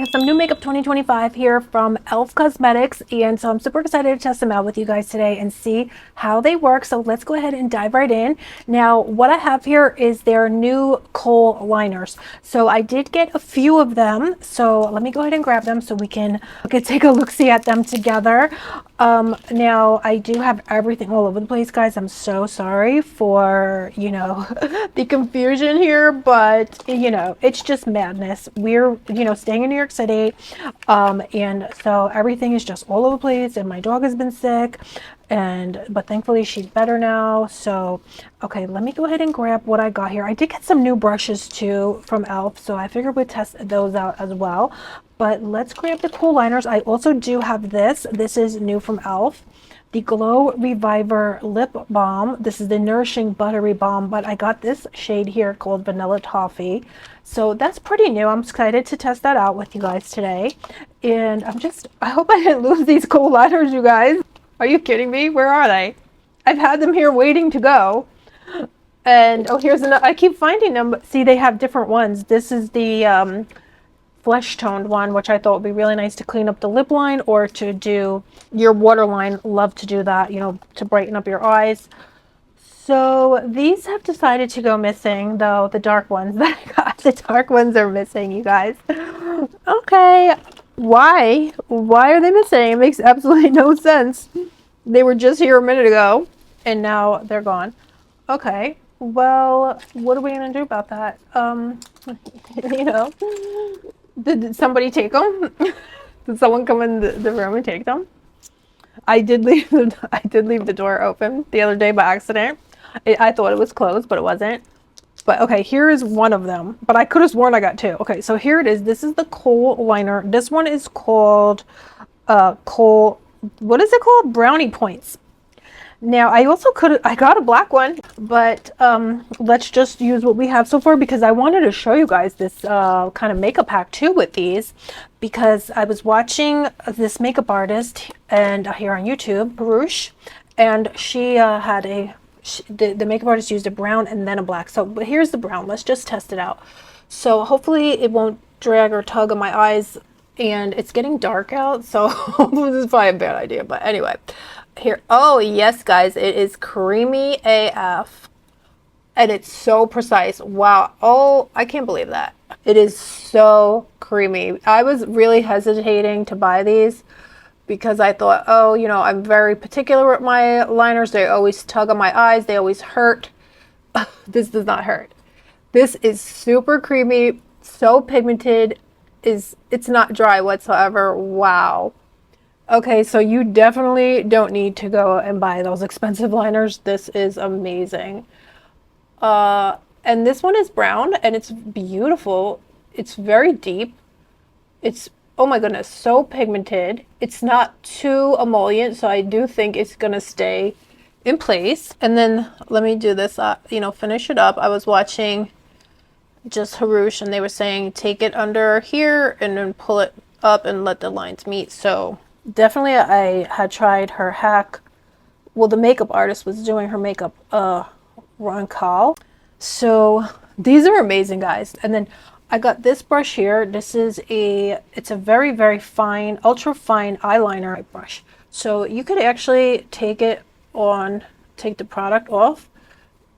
have some new makeup 2025 here from Elf Cosmetics, and so I'm super excited to test them out with you guys today and see how they work. So let's go ahead and dive right in. Now, what I have here is their new Kohl liners. So I did get a few of them, so let me go ahead and grab them so we can take a look-see at them together. Now I do have everything all over the place, guys. I'm so sorry for, you know, the confusion here, but you know, it's just madness. We're, you know, staying in New York City, and so everything is just all over the place, and my dog has been sick, but thankfully she's better now. So okay, let me go ahead and grab what I got here. I did get some new brushes too from Elf, so I figured we'd test those out as well. But let's grab the Kohl liners. I also do have this. This is new from Elf, the Glow Reviver Lip Balm. This is the Nourishing Buttery Balm, but I got this shade here called Vanilla Toffee. So that's pretty new. I'm excited to test that out with you guys today. And I hope I didn't lose these Kohl liners, you guys. Are you kidding me? Where are they? I've had them here waiting to go. And oh, here's another. I keep finding them, but see, they have different ones. This is the flesh toned one, which I thought would be really nice to clean up the lip line or to do your waterline. Love to do that, you know, to brighten up your eyes. So these have decided to go missing, though. The dark ones that I got, the dark ones are missing, you guys. Okay, why are they missing? It makes absolutely no sense. They were just here a minute ago and now they're gone. Okay, well, what are we gonna do about that? You know, did somebody take them? Did someone come in the room and take them? I did leave the door open the other day by accident. I thought it was closed, but it wasn't. But okay, here is one of them. But I could have sworn I got two. Okay, so here it is. This is the Kohl liner. This one is called Kohl. What is it called? Brownie Points. Now I got a black one, but let's just use what we have so far because I wanted to show you guys this kind of makeup pack too with these, because I was watching this makeup artist and here on YouTube, Baruch, and she had the makeup artist used a brown and then a black. So but here's the brown. Let's just test it out. So hopefully it won't drag or tug on my eyes, and it's getting dark out, so this is probably a bad idea, but anyway. Here, oh yes, guys, it is creamy AF, and it's so precise. Wow. Oh, I can't believe that. It is so creamy. I was really hesitating to buy these because I thought, oh, you know, I'm very particular with my liners. They always tug on my eyes. They always hurt. This does not hurt. This is super creamy, so pigmented. It's not dry whatsoever. Wow. Okay, so you definitely don't need to go and buy those expensive liners. This is amazing. And this one is brown and it's beautiful. It's very deep. It's, oh my goodness, so pigmented. It's not too emollient, so I do think it's gonna stay in place. And then let me do this, you know, finish it up. I was watching just Harush and they were saying take it under here and then pull it up and let the lines meet. So definitely I had tried her hack. Well, the makeup artist was doing her makeup, Elf Kohl. So these are amazing, guys. And then I got this brush here. This is it's a very, very fine, ultra fine eyeliner brush. So you could actually take the product off,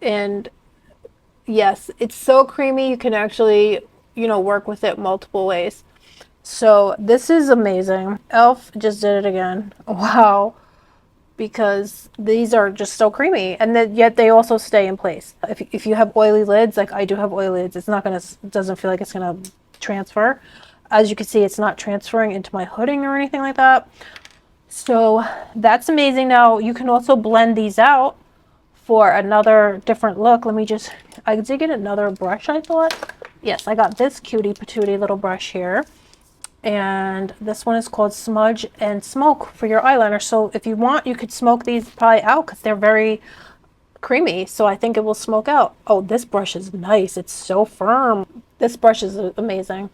and yes, it's so creamy. You can actually, you know, work with it multiple ways. So this is amazing. Elf just did it again. Wow. Because these are just so creamy, and then yet they also stay in place. If you have oily lids, like I do have oily lids, it doesn't feel like it's gonna transfer. As you can see, it's not transferring into my hooding or anything like that. So that's amazing. Now you can also blend these out for another different look. I did get another brush, I thought. Yes, I got this cutie patootie little brush here. And this one is called Smudge and Smoke for your eyeliner. So if you want, you could smoke these probably out because they're very creamy. So I think it will smoke out. Oh, this brush is nice. It's so firm. This brush is amazing.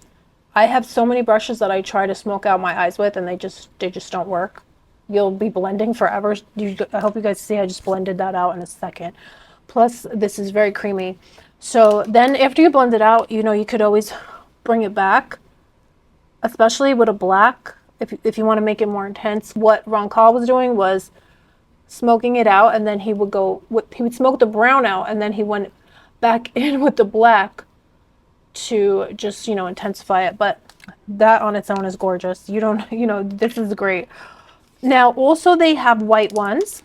I have so many brushes that I try to smoke out my eyes with and they just don't work. You'll be blending forever. I hope you guys see I just blended that out in a second. Plus, this is very creamy. So then after you blend it out, you know, you could always bring it back especially with a black. If you want to make it more intense, what Ron Kohl was doing was smoking it out, and then he would smoke the brown out, and then he went back in with the black to just, you know, intensify it. But that on its own is gorgeous. You don't, you know, this is great. Now also they have white ones,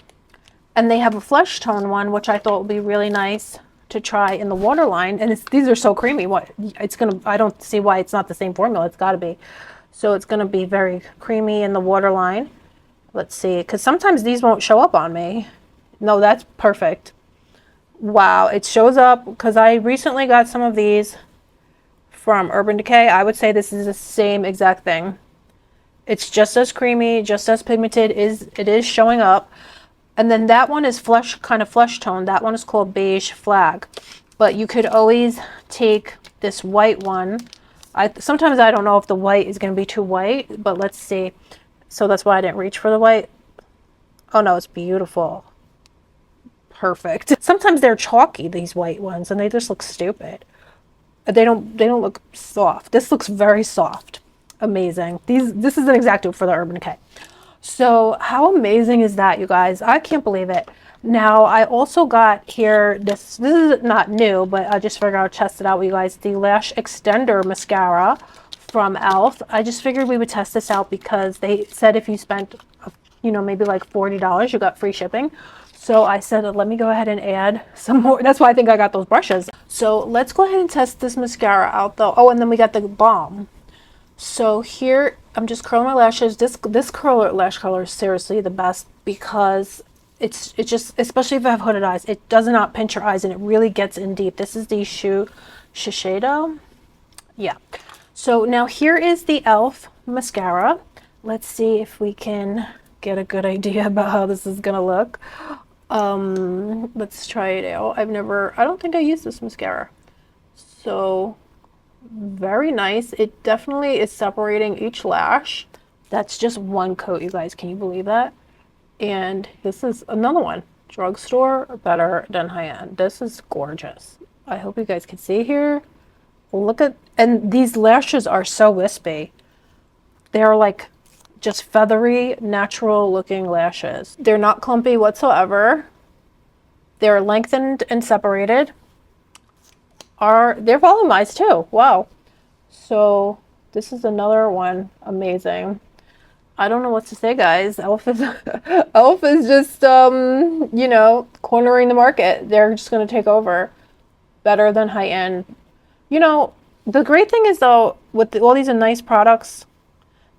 and they have a flesh tone one, which I thought would be really nice to try in the waterline. And these are so creamy. I don't see why it's not the same formula. It's got to be. So it's going to be very creamy in the waterline. Let's see, because sometimes these won't show up on me. No, that's perfect. Wow, it shows up because I recently got some of these from Urban Decay. I would say this is the same exact thing. It's just as creamy, just as pigmented. It is showing up. And then that one is kind of flesh tone. That one is called Beige Flag. But you could always take this white one. Sometimes I don't know if the white is going to be too white, but let's see. So that's why I didn't reach for the white. Oh no, it's beautiful. Perfect. Sometimes they're chalky, these white ones, and they just look stupid. They don't look soft. This looks very soft. Amazing. This is an exact dupe for the Urban Decay. So how amazing is that, you guys? I can't believe it. Now I also got here this is not new, but I just figured I'd test it out with you guys. The Lash Extender Mascara from Elf. I just figured we would test this out because they said if you spent, you know, maybe like $40, you got free shipping. So I said, let me go ahead and add some more. That's why I think I got those brushes. So let's go ahead and test this mascara out though. Oh, and then we got the balm. So here, I'm just curling my lashes. This lash color is seriously the best because it just, especially if I have hooded eyes, it does not pinch your eyes and it really gets in deep. This is the Shiseido. Yeah. So now here is the Elf mascara. Let's see if we can get a good idea about how this is gonna look. Let's try it out. I don't think I used this mascara. So very nice. It definitely is separating each lash. That's just one coat, you guys. Can you believe that? And this is another one. Drugstore, better than high-end. This is gorgeous. I hope you guys can see here. Look at, and these lashes are so wispy. They're like just feathery, natural looking lashes. They're not clumpy whatsoever. They're lengthened and separated. They're volumized too. Wow. So this is another one. Amazing. I don't know what to say, guys. Elf is just you know, cornering the market. They're just going to take over. Better than high end. You know, the great thing is though, with all these nice products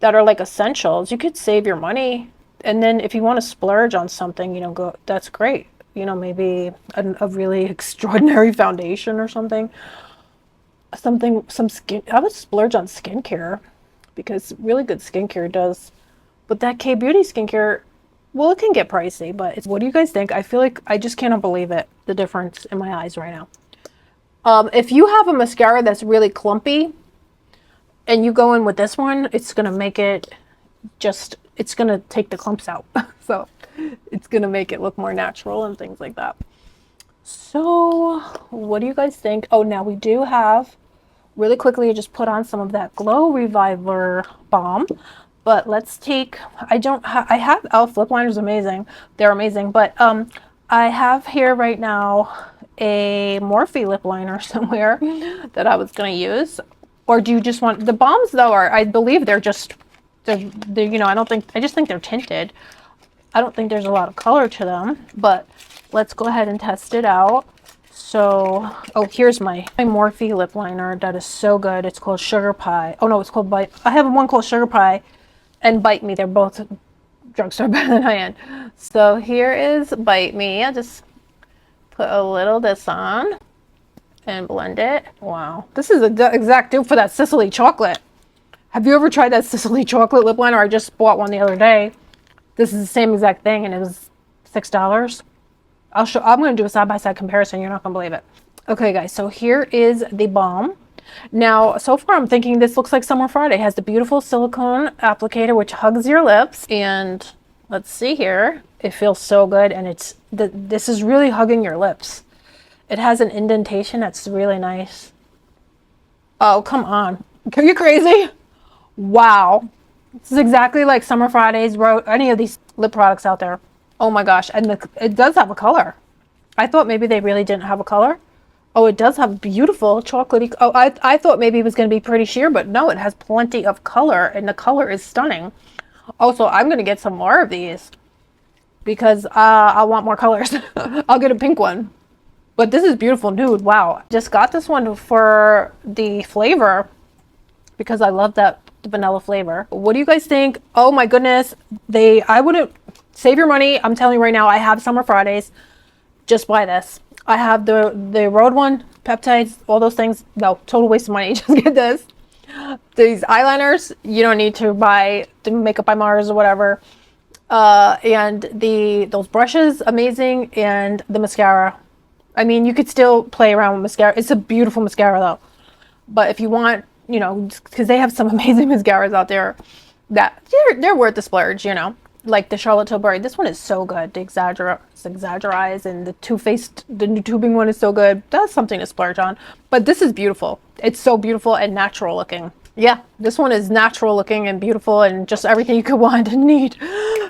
that are like essentials, you could save your money. And then if you want to splurge on something, you know, that's great. You know, maybe a really extraordinary foundation or something. Some skin. I would splurge on skincare because really good skincare does. But that K-Beauty skincare, well, it can get pricey, but what do you guys think? I feel like I just cannot believe it, the difference in my eyes right now. If you have a mascara that's really clumpy and you go in with this one, it's going to make it it's going to take the clumps out. So it's going to make it look more natural and things like that. So what do you guys think? Oh, now we do have, really quickly, just put on some of that Glow Reviver Balm. But let's take, I have Elf lip liners, amazing. They're amazing. But I have here right now a Morphe lip liner somewhere that I was going to use. Or do you just want, the balms though are, I believe they're you know, I just think they're tinted. I don't think there's a lot of color to them, but let's go ahead and test it out. So, oh, here's my Morphe lip liner that is so good. It's called Sugar Pie. Oh no, it's called Bite. I have one called Sugar Pie and Bite Me. They're both drugstore better than high-end. So here is Bite Me. I just put a little this on and blend it. Wow, this is the exact dupe for that Sicily chocolate. Have you ever tried that Sicily chocolate lip liner? I just bought one the other day. This is the same exact thing and it was $6. I'm going to do a side-by-side comparison. You're not going to believe it. Okay, guys, so here is the balm. Now, so far I'm thinking this looks like Summer Friday. It has the beautiful silicone applicator which hugs your lips. And let's see here. It feels so good and this is really hugging your lips. It has an indentation that's really nice. Oh, come on. Are you crazy? Wow. This is exactly like Summer Fridays, any of these lip products out there. Oh my gosh. And it does have a color. I thought maybe they really didn't have a color. Oh, it does have beautiful chocolatey. Oh, I thought maybe it was going to be pretty sheer, but no, it has plenty of color and the color is stunning. Also, I'm going to get some more of these because I want more colors. I'll get a pink one. But this is beautiful nude. Wow. Just got this one for the flavor because I love that vanilla flavor. What do you guys think? Oh my goodness. I wouldn't save your money. I'm telling you right now, I have Summer Fridays. Just buy this. I have the road one, peptides, all those things. No, total waste of money. Just get this. These eyeliners, you don't need to buy the Makeup by Mars or whatever. And those brushes, amazing. And the mascara. I mean, you could still play around with mascara. It's a beautiful mascara though. But if you want, you know, because they have some amazing mascaras out there that they're worth the splurge, you know. Like the Charlotte Tilbury. This one is so good. The Exaggerize and the Too Faced, the new tubing one is so good. That's something to splurge on. But this is beautiful. It's so beautiful and natural looking. Yeah, this one is natural looking and beautiful and just everything you could want and need.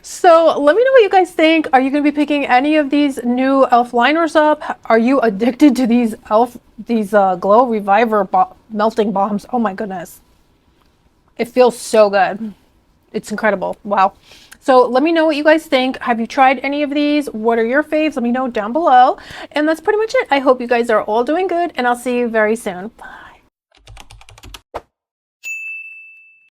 So let me know what you guys think. Are you going to be picking any of these new Elf liners up? Are you addicted to these Glow Reviver melting balms? Oh my goodness. It feels so good. It's incredible. Wow. So let me know what you guys think. Have you tried any of these? What are your faves? Let me know down below. And that's pretty much it. I hope you guys are all doing good and I'll see you very soon. Bye.